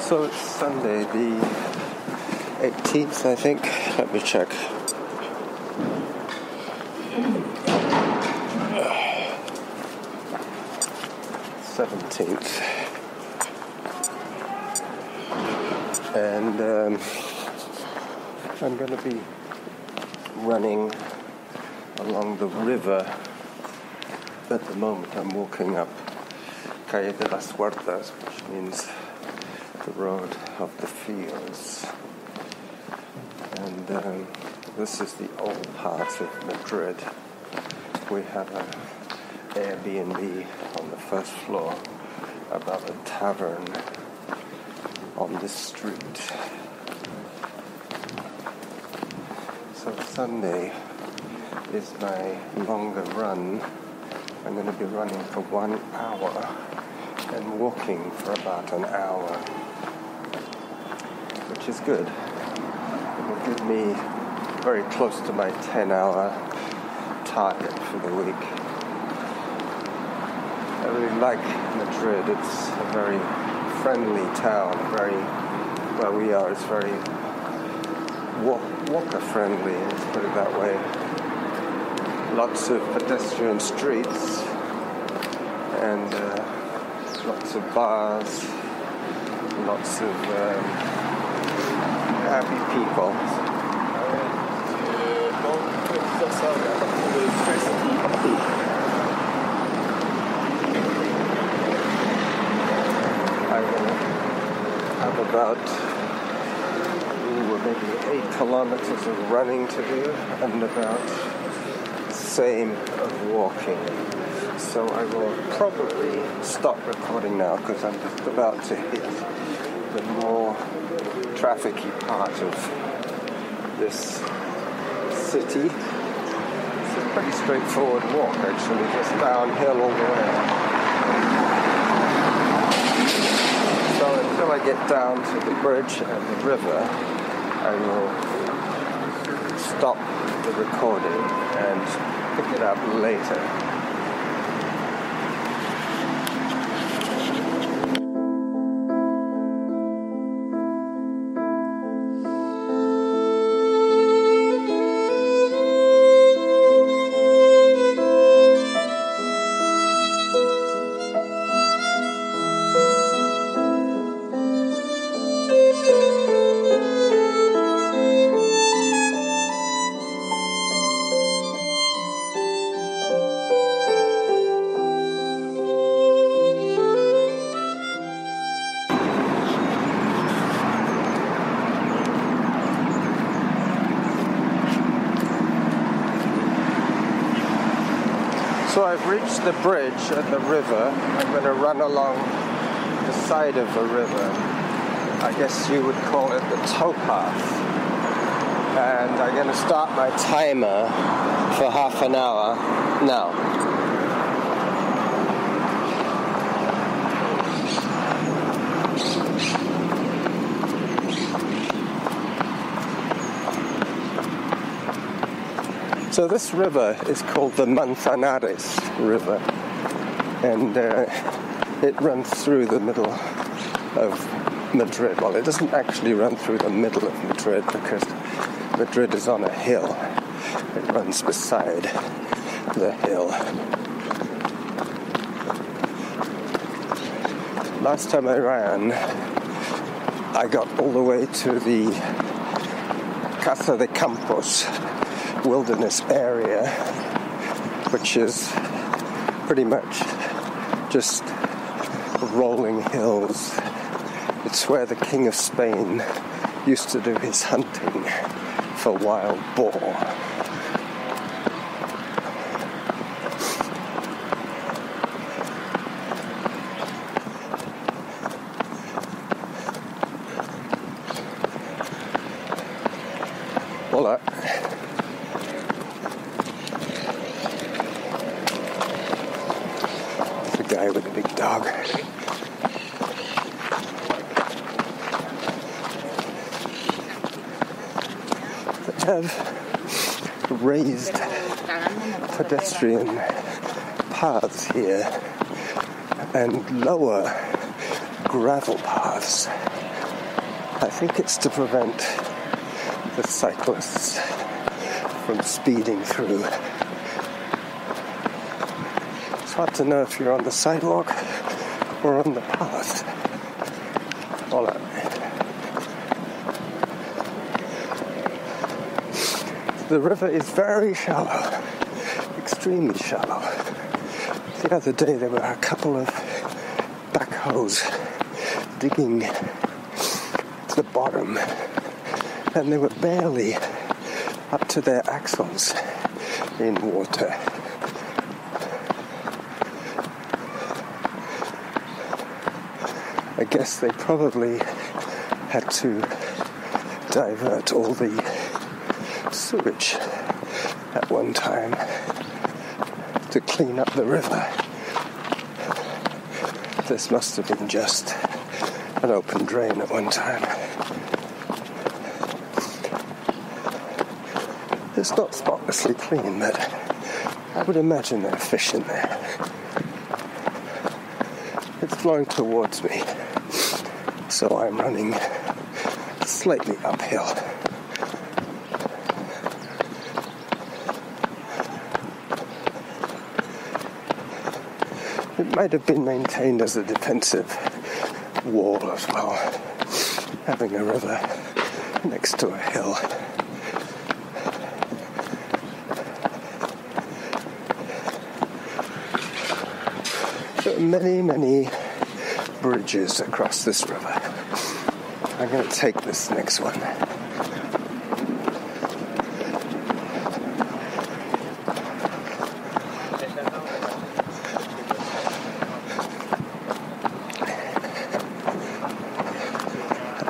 So it's Sunday, the 18th, I think. Let me check. '17th. And I'm going to be running along the river. At the moment I'm walking up Calle de las Huertas, which means the road of the fields. And this is the old part of Madrid. We have an Airbnb on the first floor above a tavern on this street. So Sunday is my longer run. I'm going to be running for 1 hour and walking for about an hour, which is good. It will give me very close to my 10-hour target for the week. I really like Madrid. It's a very friendly town. Where we are is very walker friendly, let's put it that way. Lots of pedestrian streets and lots of bars, lots of happy people. I will have about maybe 8 kilometers of running to do and about the same of walking. So I will probably stop recording now because I'm just about to hit the more trafficy part of this city. It's a pretty straightforward walk actually, just downhill all the way. So until I get down to the bridge and the river, I will stop the recording and pick it up later. So I've reached the bridge at the river. I'm going to run along the side of the river. I guess you would call it the towpath. And I'm going to start my timer for half an hour now. So this river is called the Manzanares River, and it runs through the middle of Madrid. Well, it doesn't actually run through the middle of Madrid because Madrid is on a hill. It runs beside the hill. Last time I ran, I got all the way to the Casa de Campos wilderness area, which is pretty much just rolling hills. It's where the King of Spain used to do his hunting for wild boar. Voila. Guy with a big dog. They have raised pedestrian paths here and lower gravel paths I think it's to prevent the cyclists from speeding through. It's hard to know if you're on the sidewalk or on the path. Hola. The river is very shallow, extremely shallow. The other day there were a couple of backhoes digging to the bottom, and they were barely up to their axles in water. I guess they probably had to divert all the sewage at one time to clean up the river. This must have been just an open drain at one time. It's not spotlessly clean, but I would imagine there are fish in there. It's flowing towards me, so I'm running slightly uphill. It might have been maintained as a defensive wall as well, having a river next to a hill. There are many, many bridges across this river. I'm going to take this next one.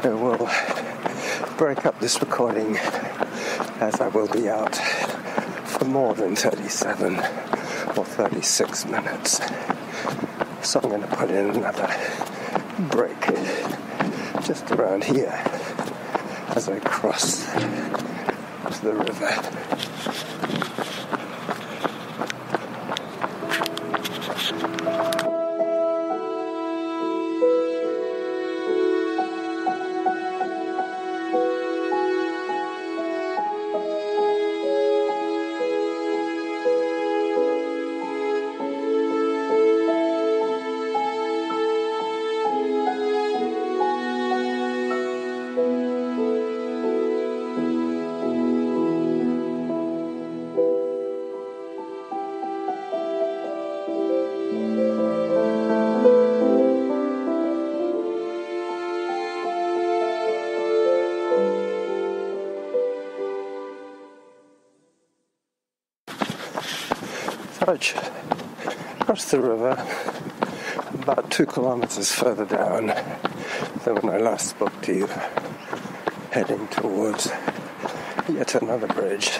I will break up this recording as I will be out for more than 37 or 36 minutes. So I'm going to put in another break just around here as I cross to the river. Across the river, about 2 kilometers further down than when I last spoke to you, heading towards yet another bridge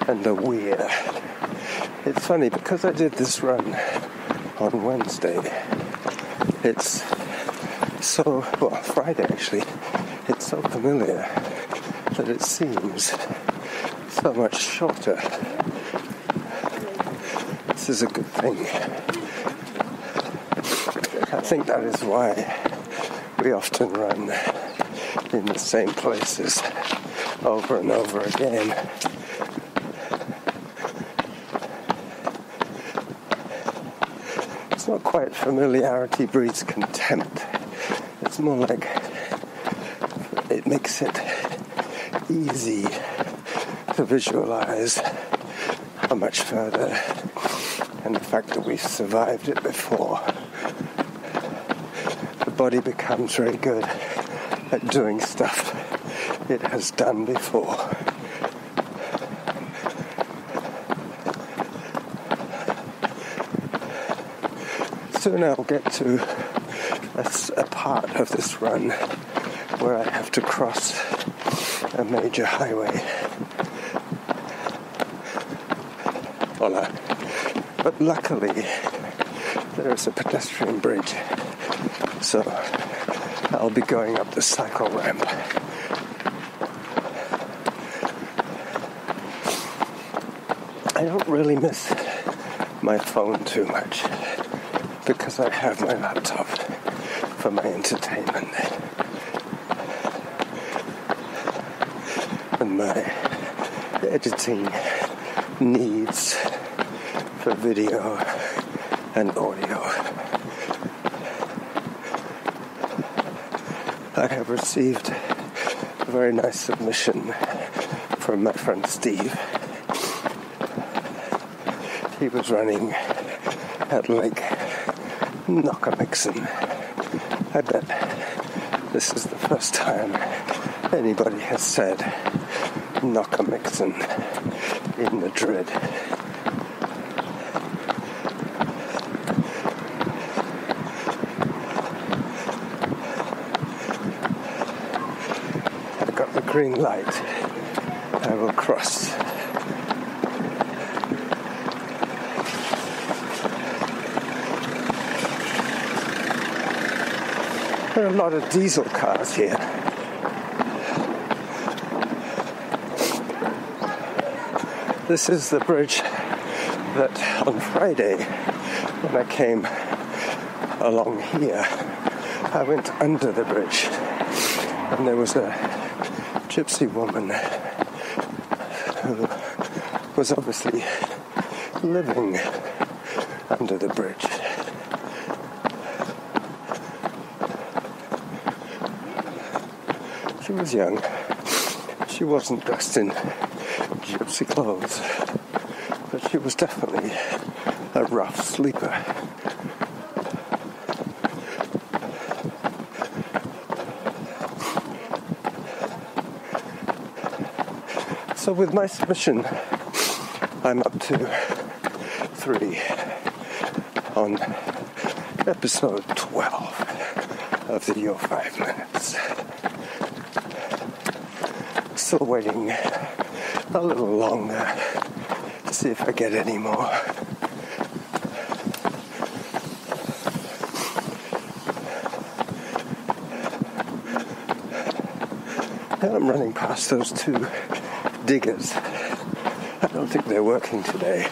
and a weir. It's funny, because I did this run on Wednesday, it's so, well, Friday actually, it's so familiar that it seems so much shorter. This is a good thing. I think that is why we often run in the same places over and over again. It's not quite familiarity breeds contempt. It's more like it makes it easy to visualize how much further, and the fact that we've survived it before. The body becomes very good at doing stuff it has done before. Soon I'll get to a part of this run where I have to cross a major highway. Hola. But luckily, there is a pedestrian bridge, so I'll be going up the cycle ramp. I don't really miss my phone too much, because I have my laptop for my entertainment. and my editing needs for video and audio. I have received a very nice submission from my friend Steve. He was running at Lake Knockamixon. I bet this is the first time anybody has said Knockamixon in Madrid. I got the green light. I will cross. There are a lot of diesel cars here. This is the bridge that on Friday, when I came along here, I went under the bridge and there was a gypsy woman who was obviously living under the bridge. She was young. She wasn't dressed in gypsy clothes, but she was definitely a rough sleeper. So with my submission, I'm up to 3 on episode 12 of the Your 5 Minutes. Still waiting a little longer to see if I get any more. Now I'm running past those 2 diggers. I don't think they're working today.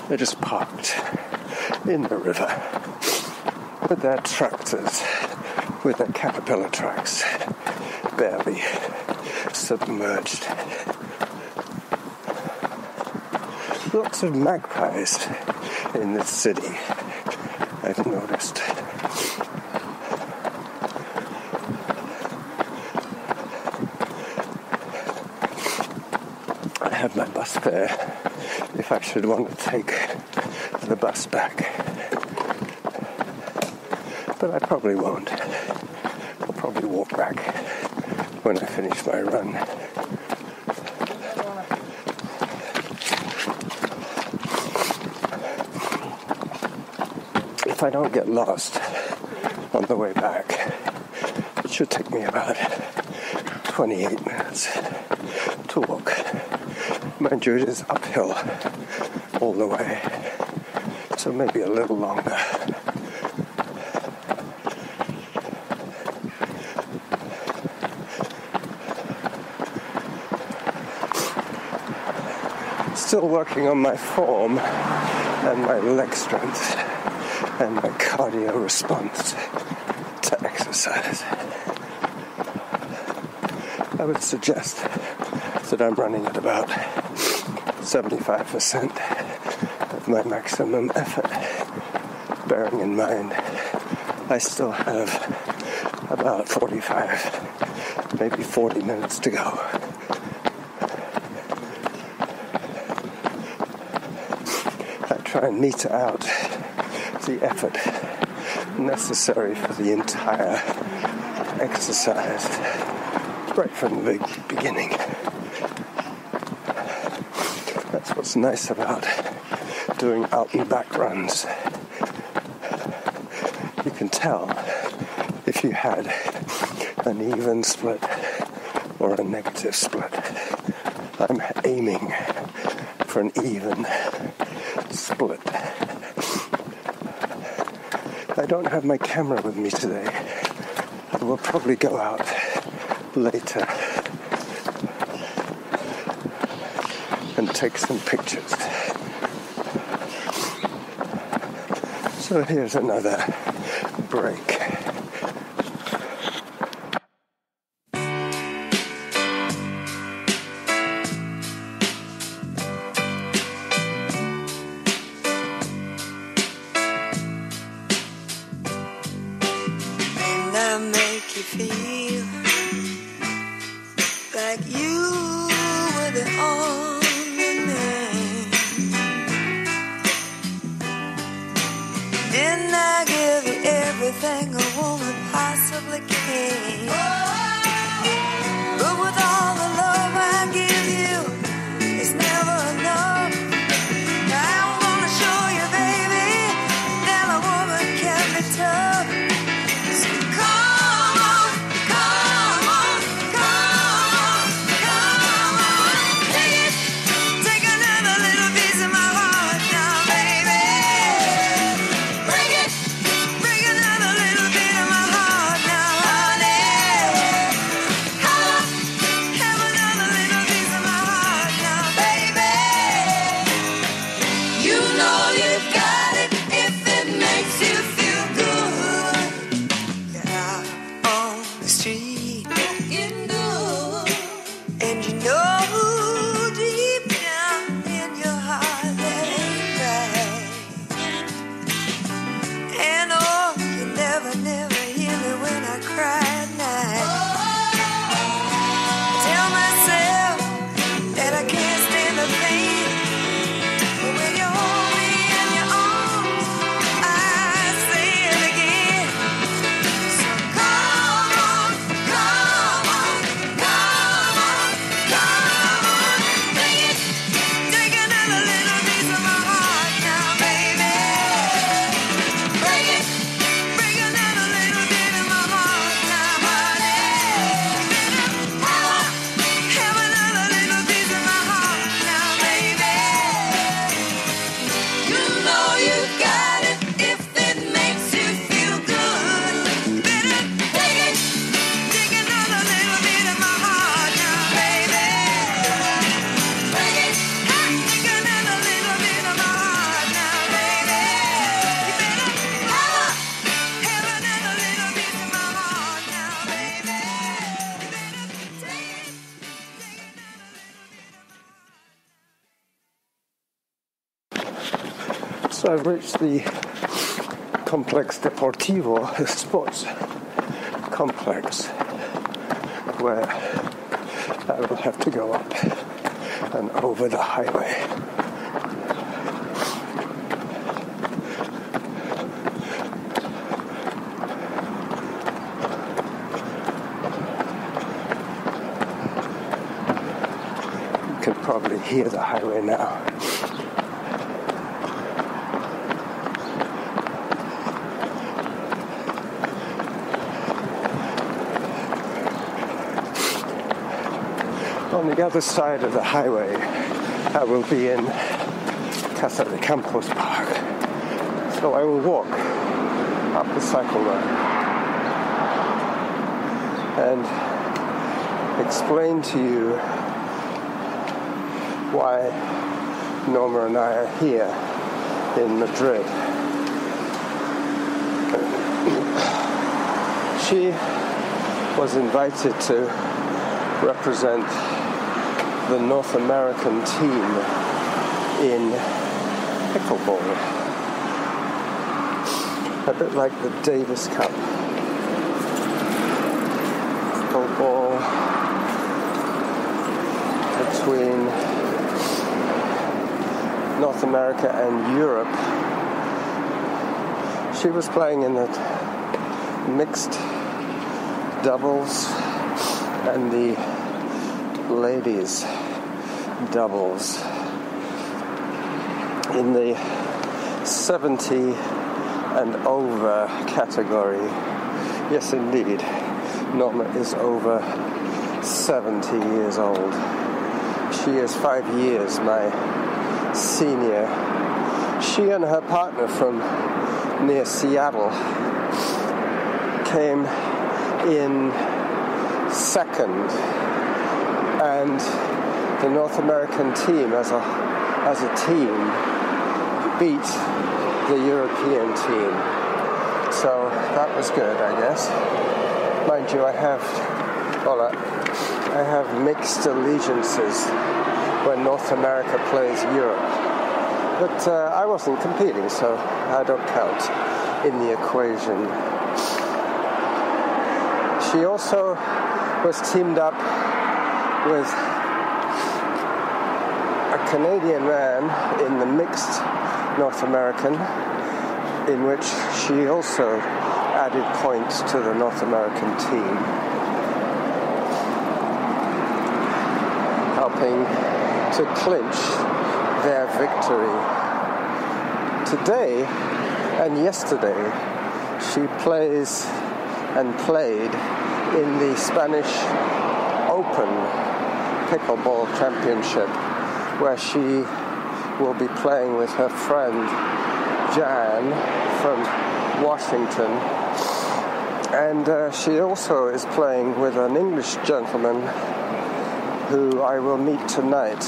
They're just parked in the river with their tractors, with their caterpillar trucks, barely submerged. Lots of magpies in this city, I've noticed. I have my bus fare if I should want to take the bus back. But I probably won't. I'll probably walk back when I finish my run. If I don't get lost on the way back, it should take me about 28 minutes to walk. Mind you, it is uphill all the way, so maybe a little longer. Still working on my form and my leg strength and my cardio response to exercise. I would suggest that I'm running at about 75% of my maximum effort, bearing in mind I still have about 45, maybe 40 minutes to go. I try and meter out the effort necessary for the entire exercise right from the beginning. That's what's nice about doing out and back runs. You can tell if you had an even split or a negative split. I'm aiming for an even split. I don't have my camera with me today. I will probably go out later and take some pictures. So here's another break. on the name. Didn't I give you everything a woman possibly can? But with all the love I give you, it's never enough. Now I'm gonna show you, baby, that a woman can be tough. So come on, come on, come on, come on. Take another little piece of my heart now, baby. Bring another little bit of my heart now, honey. Have another little piece of my heart now, baby. You know you've got it if it makes you feel good. You're out on the street looking good, and you know deep down in your heart that ain't right. And oh, you never hear me when I cry at night. I tell myself that I can't stand the pain, but when you hold me in your arms, I say it again. So come on, come on, come on, come on. Take another little piece of my heart now, baby. Bring another little bit of my heart now, honey. Have another little piece of my heart now, baby. You know you got it if it makes you feel good. Take another little bit of my heart now, baby. Take another little bit of my heart now, baby. You better have another little bit of my heart now, baby. So I've reached the Complex Deportivo, the sports complex, where I will have to go up and over the highway. You can probably hear the highway now. On the other side of the highway, I will be in Casa de Campos Park. So I will walk up the cycle line and explain to you why Norma and I are here in Madrid. She was invited to represent the North American team in pickleball, a bit like the Davis Cup. Pickleball between North America and Europe. She was playing in the mixed doubles and the ladies doubles. In the 70 and over category, yes indeed, Norma is over 70 years old. She is 5 years my senior. She and her partner from near Seattle came in second, and the North American team as a team beat the European team. So that was good, I guess. Mind you, I have mixed allegiances when North America plays Europe. But I wasn't competing, so I don't count in the equation. She also was teamed up with a Canadian man in the mixed North American, in which she also added points to the North American team, helping to clinch their victory. Today and yesterday, she plays and played in the Spanish Open Pickleball Championship, where she will be playing with her friend Jan from Washington, and she also is playing with an English gentleman who I will meet tonight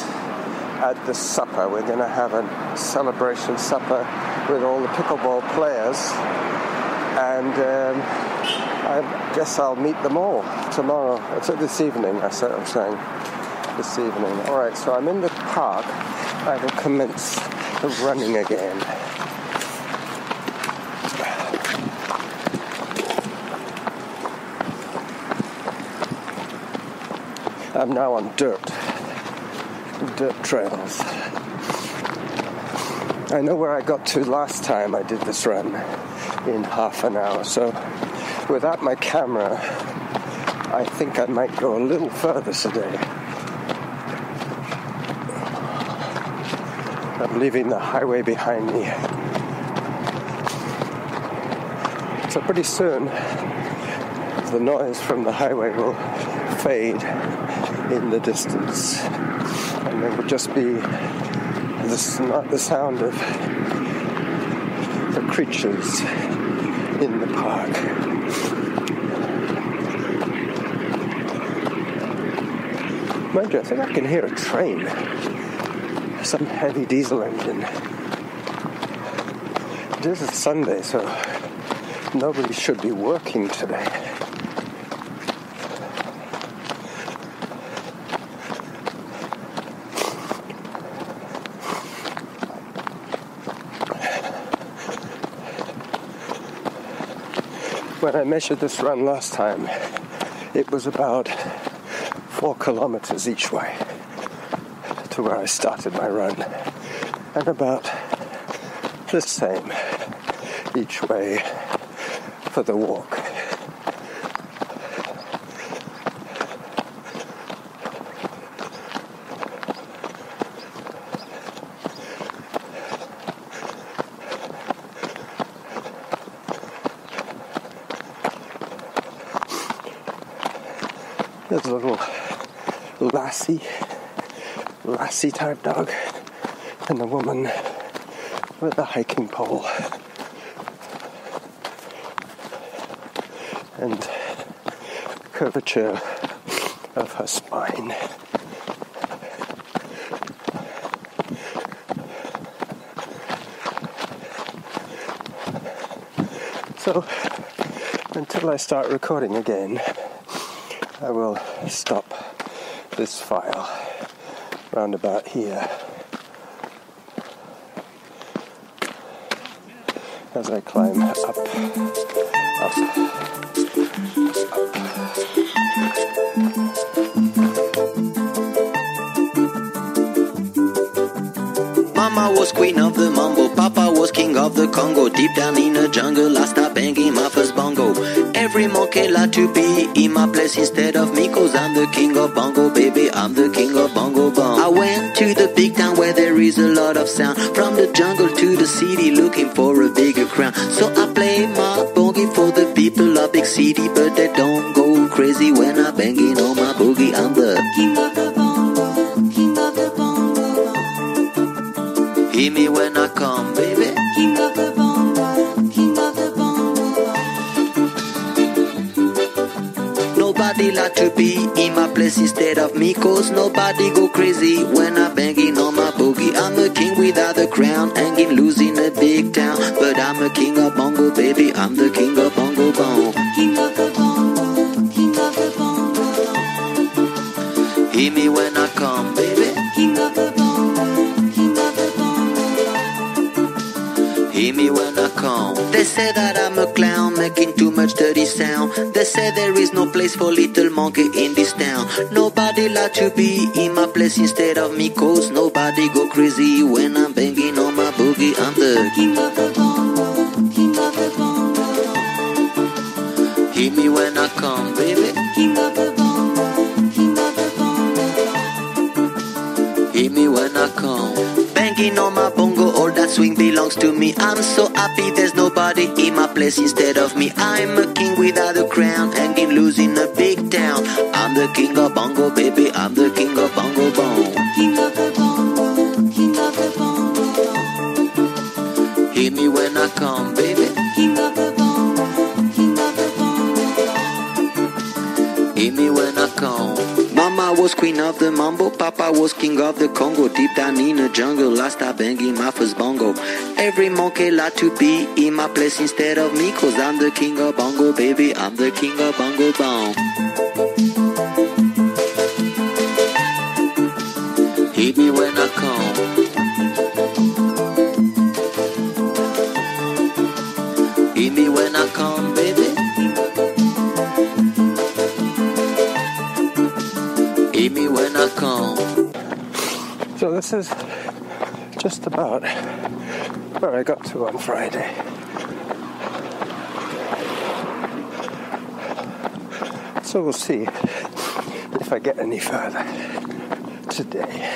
at the supper. We're going to have a celebration supper with all the pickleball players, and I guess I'll meet them all tomorrow. It's this evening, I'm saying. This evening. Alright, so I'm in the park. I will commence the running again. I'm now on dirt trails. I know where I got to last time I did this run in half an hour, so without my camera, I think I might go a little further today. I'm leaving the highway behind me. So pretty soon, the noise from the highway will fade in the distance, and there will just be the sound of the creatures in the park. Mind you, I think I can hear a train, some heavy diesel engine. It is a Sunday, so nobody should be working today. When I measured this run last time, it was about 4 kilometers each way to where I started my run, and about the same each way for the walk. There's a little lassie type dog, and a woman with a hiking pole, and curvature of her spine. So until I start recording again, I will stop this file round about here as I climb up. Mama was queen of the mambo, Papa was king of the Congo. Deep down in the jungle, I start banging my first bongo. Every monkey like to be in my place instead of me, 'cause I'm the king of bongo, baby, I'm the king of bongo bong. I went to the big town where there is a lot of sound, from the jungle to the city looking for a bigger crown. So I play my boogie for the people of big city, but they don't go crazy when I'm banging on my boogie. I'm the king of the bongo, king of the bongo. Hear me when I come, baby. King of the bongo, king of the bongo. Nobody like to be in my place instead of me, 'cause nobody go crazy when I'm banging on my boogie. I'm the king without a crown, hanging loose in a big town, but I'm a king of bongo, baby, I'm the king of bongo bong. King of the bongo, king of the bongo. Hear me when I come, baby. King of the bongo, king of the bongo. Hear me when I come. come. They say that I'm a clown, making too much dirty sound. They say there is no place for little monkey in this town. Nobody like to be in my place instead of me, cause nobody go crazy when I'm banging on my boogie. I'm the king of the bongo, king of the bongo. Hear me when I come, baby. King of the bongo, king of the bongo. Hear me when I come. Banging on my bongo, all that swing belongs to me. I'm so happy there's nobody in my place instead of me. I'm a king without a crown, hanging loose in a big town. I'm the king of bongo, baby. I'm the king of bongo bong. King of the bongo, king of the bongo. Hear me when I come, baby. King of the bongo, king of the bongo. Hear me when I come. Mama was queen of the mambo, Papa was king of the Congo. Deep down in the jungle, I start banging my first bongo. Every monkey like to be in my place instead of me, cause I'm the king of bongo, baby. I'm the king of bongo bong. Hit me when I come. Hit me when I come, baby. Hit me when I come. So this is just about where I got to on Friday. So we'll see if I get any further today.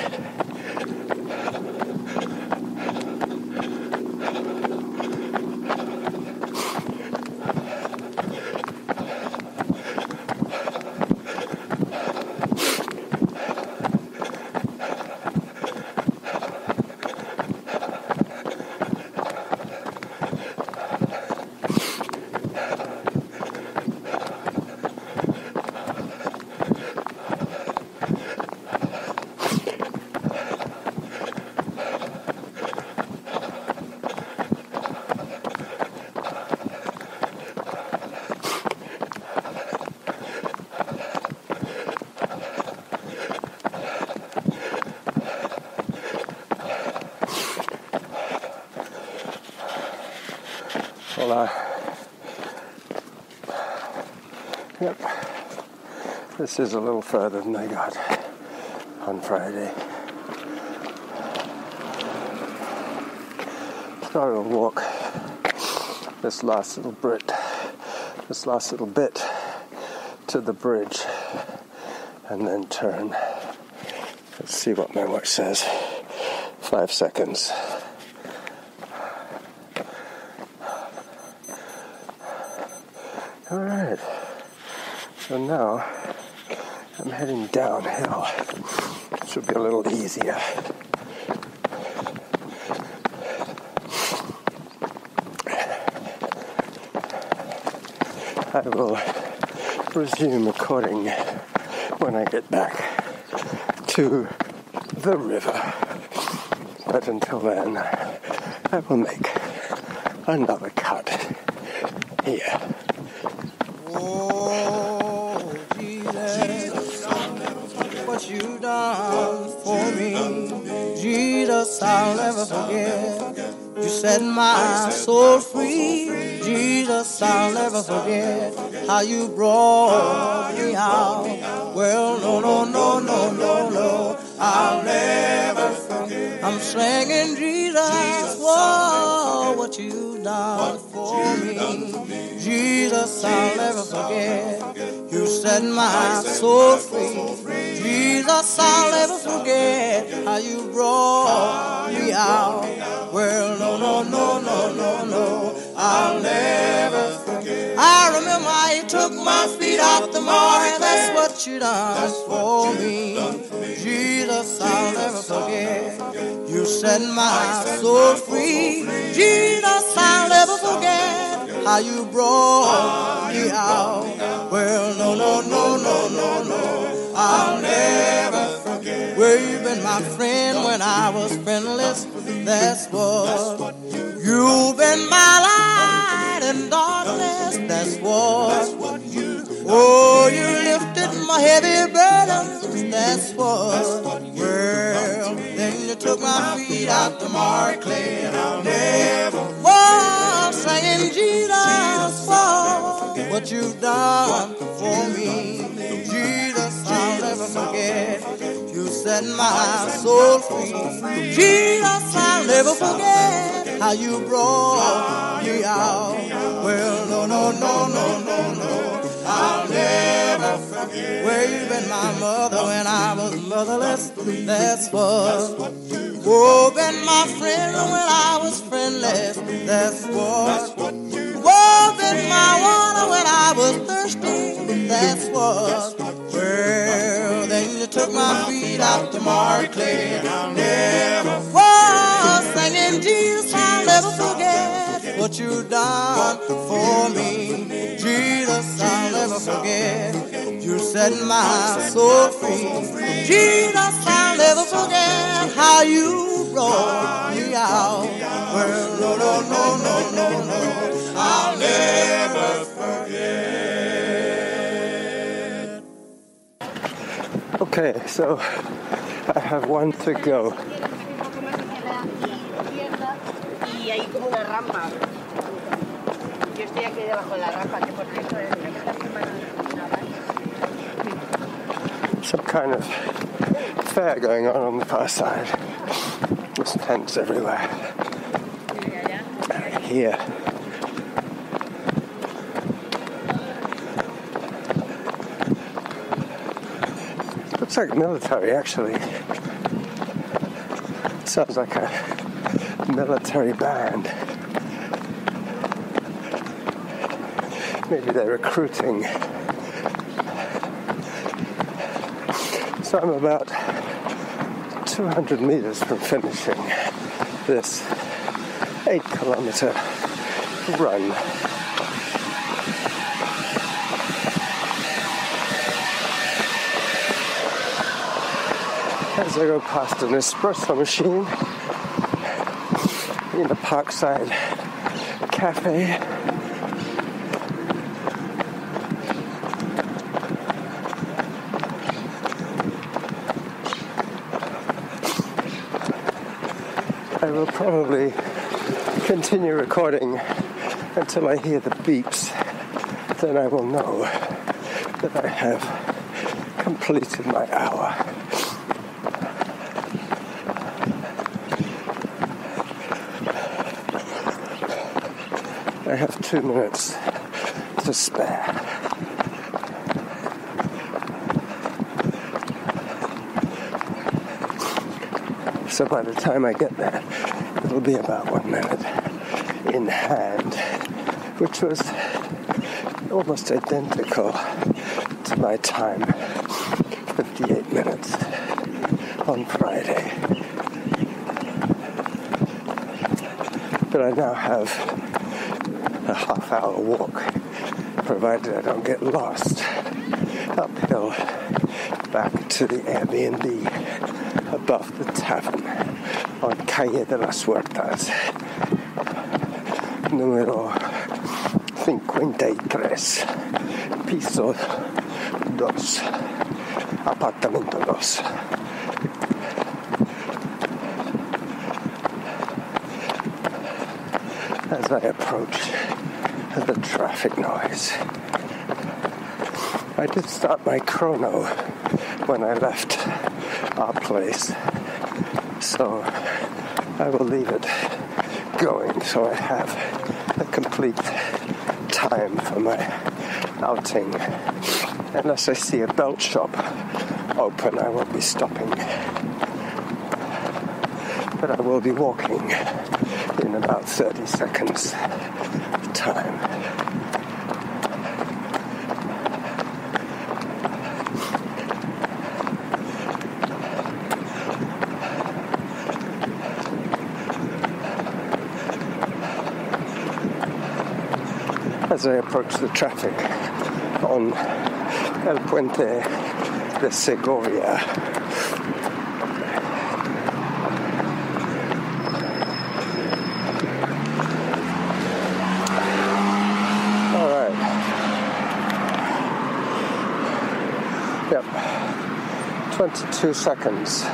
Well, yep, this is a little further than I got on Friday. So I will walk this last little bit to the bridge and then turn. Let's see what my watch says. 5 seconds. Alright, so now I'm heading downhill. Should be a little easier. I will resume recording when I get back to the river. But until then, I will make another cut here. Oh, Jesus, what you done for me. Jesus, I'll never forget. You set my soul free. Jesus, I'll never forget how you brought me out. Well, no, I'll never forget. I'm singing, Jesus, whoa, what you done for me. Jesus, I'll never forget. You set my soul free. Jesus, I'll never forget how you brought me out. Well, no, I'll never forget. I remember how you took my feet off the mark. That's what you done for me. Jesus, I'll never forget. You set my soul free. Jesus, I'll never forget how you brought me out. Well, no, I'll never forget. Well, you've been my friend when I was friendless. That's what. You've been my light in darkness. That's what. Oh, you lifted my heavy burdens. That's what. Well, then you took my feet out the mark clay, and I'll never. Oh, you've done for me. Jesus, I'll never forget. You set my soul free. Jesus, I'll never forget how you brought me out. Well, no, no, no, no, no, no. I'll never forget where you've been my mother when I was motherless. That's what. Oh, been my friend when I was friendless. That's what. Oh, been my water when I was thirsty. That's what. Well, then you took my feet out to Markley. I'll never. Whoa, singing Jesus, I'll never forget what you done for me. Jesus, I'll never forget. You set my soul free. Jesus, I'll never forget how you brought me out. Well, no, no, no, no, no, no. I'll never forget. Okay, so I have one to go. Y hay como una rampa. Yo estoy aquí debajo de la rampa, que por cierto es Some kind of fair going on the far side. There's tents everywhere. Here. Looks like military, actually. Sounds like a military band. Maybe they're recruiting. So I'm about 200 meters from finishing this 8-kilometer run. As I go past an espresso machine in a parkside cafe. I will probably continue recording until I hear the beeps. Then I will know that I have completed my hour. I have 2 minutes to spare. So by the time I get there, it'll be about 1 minute in hand, which was almost identical to my time, 58 minutes on Friday. But I now have a half-hour walk, provided I don't get lost, uphill back to the Airbnb above the tavern on Calle de las Huertas, número 53, piso 2, apartamento 2. As I approach the traffic noise, I did start my chrono when I left our place, so I will leave it going so I have a complete time for my outing. Unless I see a belt shop open, I won't be stopping, but I will be walking in about 30 seconds time. As I approach the traffic on El Puente de Segovia. All right. Yep. 22 seconds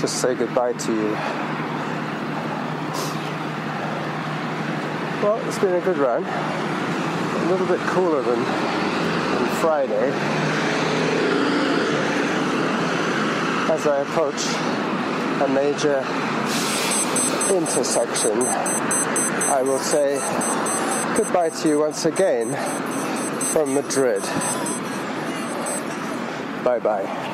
to say goodbye to you. Well, it's been a good run. little bit cooler than Friday. As I approach a major intersection, I will say goodbye to you once again from Madrid. Bye-bye.